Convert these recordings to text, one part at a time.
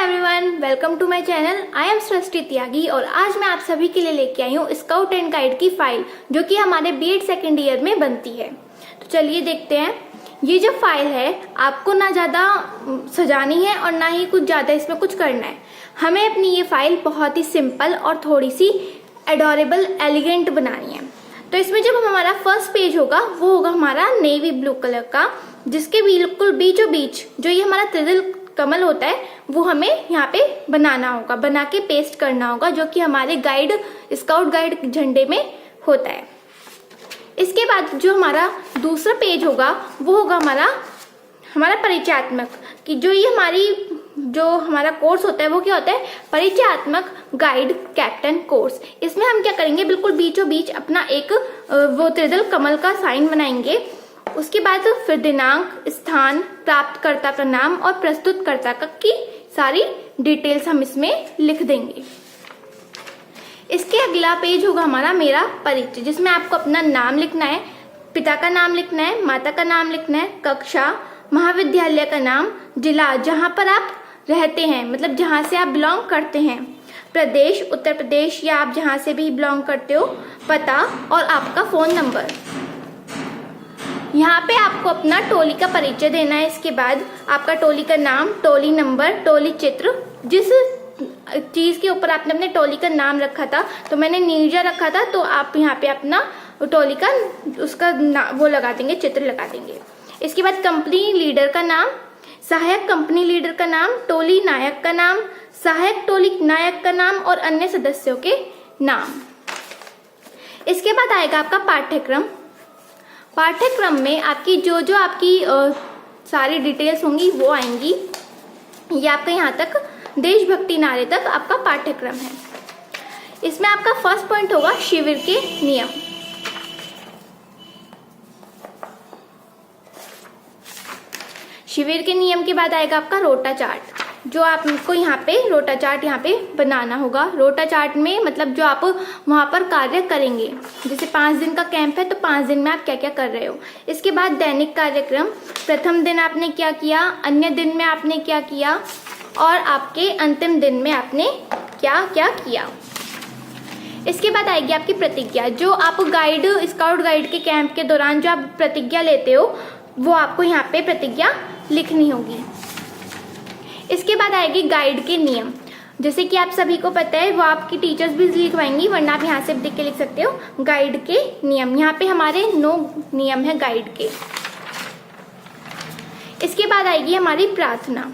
Everyone, welcome to my channel. I am Srishti Tyagi और आज मैं आप सभी के लिए लेके आई हूँ स्काउट एंड गाइड की फाइल जो कि हमारे बीएड सेकेंड ईयर में बनती है। तो चलिए देखते हैं। ये जो फाइल है आपको ना ज़्यादा सजानी है और ना ही कुछ ज़्यादा इसमें कुछ करना है। हमें अपनी ये फाइल बहुत ही सिंपल और थोड़ी सी एडोरेबल एलिगेंट बनानी है। तो इसमें जब हमारा फर्स्ट पेज होगा वो होगा हमारा नेवी ब्लू कलर का, जिसके बिल्कुल बीचों बीच जो ये हमारा त्रिदल कमल होता है वो हमें यहाँ पे बनाना होगा, बना के पेस्ट करना होगा, जो कि हमारे गाइड स्काउट गाइड झंडे में होता है। इसके बाद जो हमारा दूसरा पेज होगा वो होगा हमारा परिचयात्मक, कि जो हमारा कोर्स होता है वो क्या होता है, परिचयात्मक गाइड कैप्टन कोर्स। इसमें हम क्या करेंगे, बिल्कुल बीचों बीच अपना एक वो त्रिदल कमल का साइन बनाएंगे। उसके बाद फिर दिनांक, स्थान, प्राप्तकर्ता का नाम और प्रस्तुतकर्ता की सारी डिटेल्स हम इसमें लिख देंगे। इसके अगला पेज होगा हमारा मेरा परिचय, जिसमें आपको अपना नाम लिखना है, पिता का नाम लिखना है, माता का नाम लिखना है, कक्षा, महाविद्यालय का नाम, जिला जहां पर आप रहते हैं, मतलब जहां से आप बिलोंग करते हैं, प्रदेश उत्तर प्रदेश या आप जहां से भी बिलोंग करते हो, पता और आपका फोन नंबर। यहाँ पे आपको अपना टोली का परिचय देना है। इसके बाद आपका टोली का नाम, टोली नंबर, टोली चित्र, जिस चीज के ऊपर आपने अपने टोली का नाम रखा था, तो मैंने नीरजा रखा था, तो आप यहाँ पे अपना टोली का उसका वो लगा देंगे, चित्र लगा देंगे। इसके बाद कंपनी लीडर का नाम, सहायक कंपनी लीडर का नाम, टोली नायक का नाम, सहायक टोली नायक का नाम और अन्य सदस्यों के नाम। इसके बाद आएगा आपका पाठ्यक्रम। पाठ्यक्रम में आपकी जो आपकी सारी डिटेल्स होंगी वो आएंगी। ये आपका यहाँ तक देशभक्ति नारे तक आपका पाठ्यक्रम है। इसमें आपका फर्स्ट पॉइंट होगा शिविर के नियम। शिविर के नियम के बाद आएगा आपका रोटा चार्ट, जो आपको यहाँ पे रोटा चार्ट यहाँ पे बनाना होगा। रोटा चार्ट में मतलब जो आप वहाँ पर कार्य करेंगे, जैसे 5 दिन का कैंप है तो 5 दिन में आप क्या क्या कर रहे हो। इसके बाद दैनिक कार्यक्रम, प्रथम दिन आपने क्या किया, अन्य दिन में आपने क्या किया और आपके अंतिम दिन में आपने क्या क्या किया। इसके बाद आएगी आपकी प्रतिज्ञा, जो आप गाइड स्काउट गाइड के कैंप के दौरान जो आप प्रतिज्ञा लेते हो वो आपको यहाँ पे प्रतिज्ञा लिखनी होगी। इसके बाद आएगी गाइड के नियम, जैसे कि आप सभी को पता है वो आपकी टीचर्स भी लिखवाएंगी, वरना आप यहाँ से देख के लिख सकते हो गाइड के नियम। यहाँ पे हमारे 9 नियम है गाइड के। इसके बाद आएगी हमारी प्रार्थना।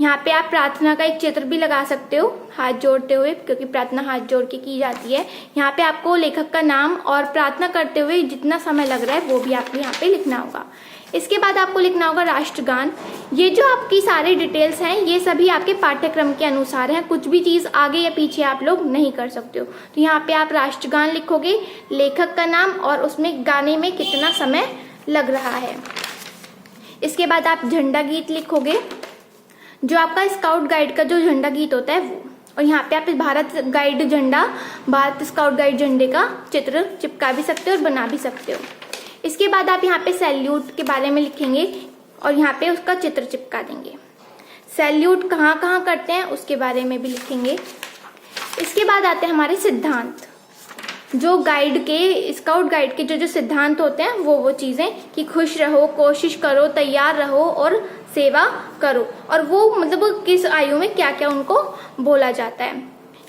यहाँ पे आप प्रार्थना का एक चित्र भी लगा सकते हो हाथ जोड़ते हुए, क्योंकि प्रार्थना हाथ जोड़ के की जाती है। यहाँ पे आपको लेखक का नाम और प्रार्थना करते हुए जितना समय लग रहा है वो भी आपको यहाँ पे लिखना होगा। इसके बाद आपको लिखना होगा राष्ट्रगान। ये जो आपकी सारी डिटेल्स हैं ये सभी आपके पाठ्यक्रम के अनुसार हैं, कुछ भी चीज़ आगे या पीछे आप लोग नहीं कर सकते हो। तो यहाँ पे आप राष्ट्रगान लिखोगे, लेखक का नाम और उसमें गाने में कितना समय लग रहा है। इसके बाद आप झंडा गीत लिखोगे, जो आपका स्काउट गाइड का जो झंडा गीत होता है वो, और यहाँ पे आप भारत स्काउट गाइड झंडे का चित्र चिपका भी सकते हो और बना भी सकते हो। इसके बाद आप यहाँ पे सैल्यूट के बारे में लिखेंगे और यहाँ पे उसका चित्र चिपका देंगे। सैल्यूट कहाँ कहाँ करते हैं उसके बारे में भी लिखेंगे। इसके बाद आते हैं हमारे सिद्धांत, जो गाइड के स्काउट गाइड के जो सिद्धांत होते हैं वो चीज़ें कि खुश रहो, कोशिश करो, तैयार रहो और सेवा करो, और वो मतलब किस आयु में क्या क्या उनको बोला जाता है।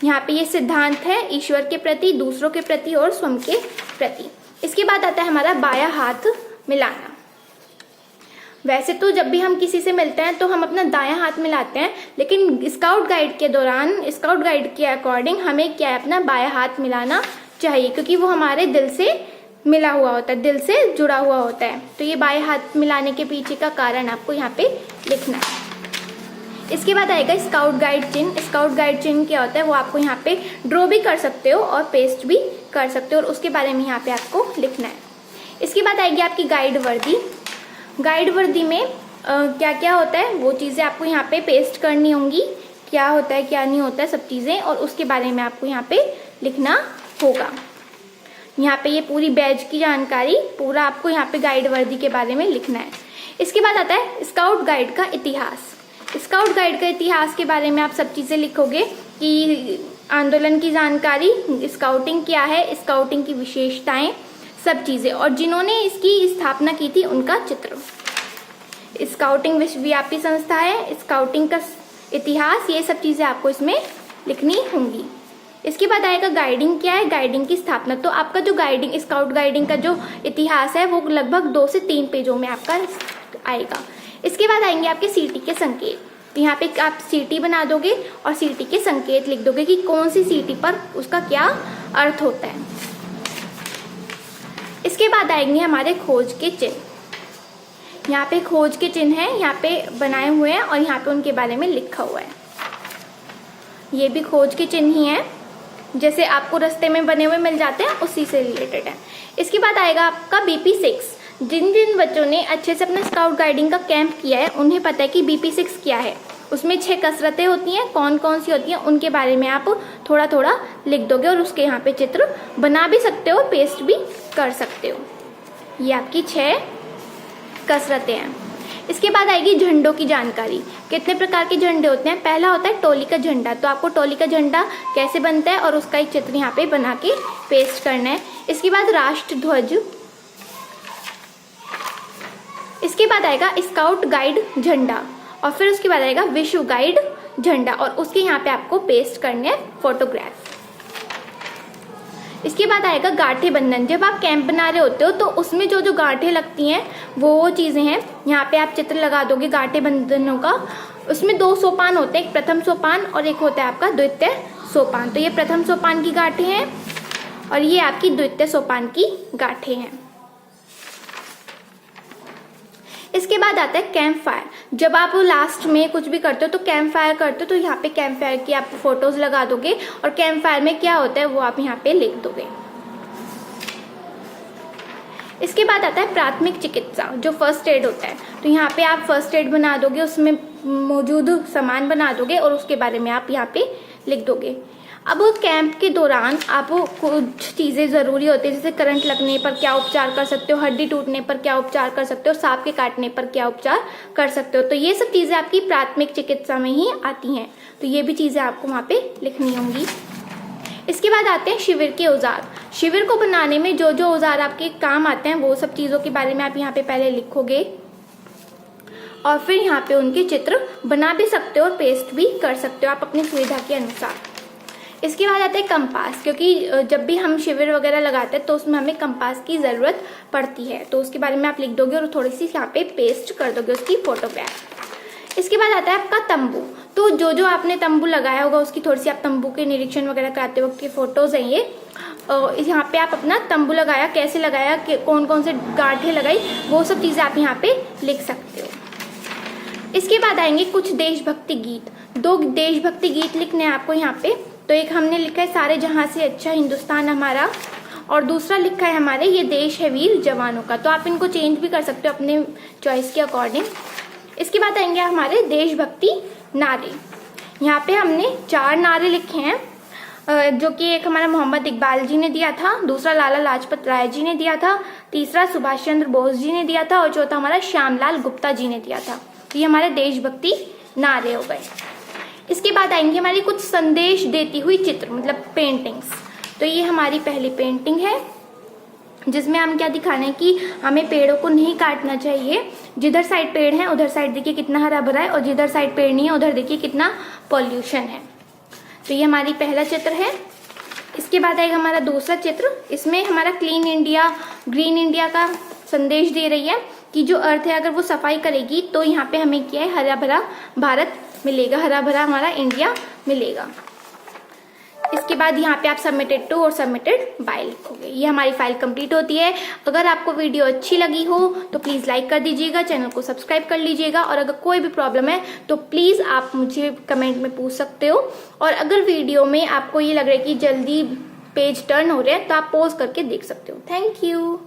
यहाँ पे ये सिद्धांत है ईश्वर के प्रति, दूसरों के प्रति और स्वयं के प्रति। इसके बाद आता है हमारा बायां हाथ मिलाना। वैसे तो जब भी हम किसी से मिलते हैं तो हम अपना दायां हाथ मिलाते हैं, लेकिन स्काउट गाइड के दौरान स्काउट गाइड के अकॉर्डिंग हमें क्या है, अपना बायां हाथ मिलाना चाहिए, क्योंकि वो हमारे दिल से मिला हुआ होता है, दिल से जुड़ा हुआ होता है। तो ये बाएं हाथ मिलाने के पीछे का कारण आपको यहाँ पे लिखना है। इसके बाद आएगा स्काउट गाइड चिन्ह। स्काउट गाइड चिन्ह क्या होता है वो आपको यहाँ पे ड्रॉ भी कर सकते हो और पेस्ट भी कर सकते हो, और उसके बारे में यहाँ पे आपको लिखना है। इसके बाद आएगी आपकी गाइड वर्दी। गाइड वर्दी में क्या क्या होता है वो चीज़ें आपको यहाँ पे पेस्ट करनी होंगी, क्या होता है क्या नहीं होता है सब चीज़ें, और उसके बारे में आपको यहाँ पे लिखना होगा। यहाँ पे ये पूरी बैच की जानकारी पूरा आपको यहाँ पे गाइड वर्दी के बारे में लिखना है। इसके बाद आता है स्काउट गाइड का इतिहास। स्काउट गाइड का इतिहास के बारे में आप सब चीज़ें लिखोगे कि आंदोलन की जानकारी, स्काउटिंग क्या है, स्काउटिंग की विशेषताएं, सब चीज़ें, और जिन्होंने इसकी स्थापना की थी उनका चित्र। स्काउटिंग विश्वव्यापी संस्था है, स्काउटिंग का इतिहास, ये सब चीज़ें आपको इसमें लिखनी होंगी। इसके बाद आएगा गाइडिंग क्या है, गाइडिंग की स्थापना। तो आपका जो गाइडिंग, स्काउट गाइडिंग का जो इतिहास है वो लगभग 2 से 3 पेजों में आपका आएगा। इसके बाद आएंगे आपके सीटी के संकेत। तो यहाँ पे आप सीटी बना दोगे और सीटी के संकेत लिख दोगे कि कौन सी सीटी पर उसका क्या अर्थ होता है। इसके बाद आएंगे हमारे खोज के चिन्ह। यहाँ पे खोज के चिन्ह हैं, यहाँ पे बनाए हुए हैं और यहाँ पे उनके बारे में लिखा हुआ है। ये भी खोज के चिन्ह ही हैं, जैसे आपको रास्ते में बने हुए मिल जाते हैं उसी से रिलेटेड है। इसके बाद आएगा आपका BP6। जिन जिन बच्चों ने अच्छे से अपना स्काउट गाइडिंग का कैंप किया है उन्हें पता है कि BP6 क्या है। उसमें 6 कसरतें होती हैं, कौन कौन सी होती हैं उनके बारे में आप थोड़ा थोड़ा लिख दोगे और उसके यहाँ पे चित्र बना भी सकते हो, पेस्ट भी कर सकते हो। ये आपकी 6 कसरतें हैं। इसके बाद आएगी झंडों की जानकारी। कितने प्रकार के झंडे होते हैं? पहला होता है टोली का झंडा। तो आपको टोली का झंडा कैसे बनता है और उसका एक चित्र यहाँ पे बना के पेस्ट करना है। इसके बाद राष्ट्र ध्वज। इसके बाद आएगा स्काउट गाइड झंडा और फिर उसके बाद आएगा विश्व गाइड झंडा और उसके यहाँ पे आपको पेस्ट करने हैं फोटोग्राफ। इसके बाद आएगा गांठे बंधन। जब आप कैंप बना रहे होते हो तो उसमें जो जो गांठें लगती हैं वो चीज़ें हैं, यहाँ पे आप चित्र लगा दोगे गांठे बंधनों का। उसमें 2 सोपान होते हैं, एक प्रथम सोपान और एक होता है आपका द्वितीय सोपान। तो ये प्रथम सोपान की गांठें हैं और ये आपकी द्वितीय सोपान की गांठें हैं। इसके बाद आता है कैंप फायर। जब आप लास्ट में कुछ भी करते हो तो कैंप फायर करते हो तो यहाँ पे कैंप फायर की आप फोटोज लगा दोगे और कैंप फायर में क्या होता है वो आप यहाँ पे लिख दोगे। इसके बाद आता है प्राथमिक चिकित्सा, जो फर्स्ट एड होता है। तो यहाँ पे आप फर्स्ट एड बना दोगे, उसमें मौजूद सामान बना दोगे और उसके बारे में आप यहाँ पे लिख दोगे। अब कैंप के दौरान आपको कुछ चीज़ें ज़रूरी होती है, जैसे करंट लगने पर क्या उपचार कर सकते हो, हड्डी टूटने पर क्या उपचार कर सकते हो, सांप के काटने पर क्या उपचार कर सकते हो। तो ये सब चीज़ें आपकी प्राथमिक चिकित्सा में ही आती हैं, तो ये भी चीज़ें आपको वहाँ पे लिखनी होंगी। इसके बाद आते हैं शिविर के औजार। शिविर को बनाने में जो जो औजार आपके काम आते हैं वो सब चीज़ों के बारे में आप यहाँ पे पहले लिखोगे और फिर यहाँ पे उनके चित्र बना भी सकते हो और पेस्ट भी कर सकते हो आप अपनी सुविधा के अनुसार। इसके बाद आता है कंपास, क्योंकि जब भी हम शिविर वगैरह लगाते हैं तो उसमें हमें कंपास की ज़रूरत पड़ती है, तो उसके बारे में आप लिख दोगे और थोड़ी सी यहाँ पे पेस्ट कर दोगे उसकी फोटोग्राफ। इसके बाद आता है आपका तंबू। तो जो जो आपने तंबू लगाया होगा उसकी थोड़ी सी आप तंबू के निरीक्षण वगैरह कराते वक्त की फोटोज हैं ये। यहाँ पे आप अपना तंबू लगाया, कैसे लगाया, कौन कौन से गांठें लगाई, वो सब चीज़ें आप यहाँ पे लिख सकते हो। इसके बाद आएंगे कुछ देशभक्ति गीत। 2 देशभक्ति गीत लिखने हैं आपको यहाँ पे। तो एक हमने लिखा है सारे जहां से अच्छा हिंदुस्तान हमारा और दूसरा लिखा है हमारे ये देश है वीर जवानों का। तो आप इनको चेंज भी कर सकते हो अपने चॉइस के अकॉर्डिंग। इसके बाद आएंगे हमारे देशभक्ति नारे। यहाँ पे हमने 4 नारे लिखे हैं, जो कि एक हमारा मोहम्मद इकबाल जी ने दिया था, दूसरा लाला लाजपत राय जी ने दिया था, तीसरा सुभाष चंद्र बोस जी ने दिया था और चौथा हमारा श्यामलाल गुप्ता जी ने दिया था। तो ये हमारे देशभक्ति नारे हो गए। इसके बाद आएंगे हमारी कुछ संदेश देती हुई चित्र, मतलब पेंटिंग्स। तो ये हमारी पहली पेंटिंग है जिसमें हम क्या दिखाना है कि हमें पेड़ों को नहीं काटना चाहिए। जिधर साइड पेड़ है उधर साइड देखिए कितना हरा भरा है और जिधर साइड पेड़ नहीं है उधर देखिए कितना पॉल्यूशन है। तो ये हमारी पहला चित्र है। इसके बाद आएगा हमारा दूसरा चित्र। इसमें हमारा क्लीन इंडिया, ग्रीन इंडिया का संदेश दे रही है कि जो अर्थ है अगर वो सफाई करेगी तो यहाँ पे हमें क्या है, हरा भरा भारत मिलेगा, हरा भरा हमारा इंडिया मिलेगा। इसके बाद यहाँ पे आप सबमिटेड टू और सबमिटेड बाय लिखोगे। ये हमारी फाइल कंप्लीट होती है। अगर आपको वीडियो अच्छी लगी हो तो प्लीज़ लाइक कर दीजिएगा, चैनल को सब्सक्राइब कर लीजिएगा और अगर कोई भी प्रॉब्लम है तो प्लीज़ आप मुझे कमेंट में पूछ सकते हो। और अगर वीडियो में आपको ये लग रहा है कि जल्दी पेज टर्न हो रहे हैं तो आप पॉज करके देख सकते हो। Thank you.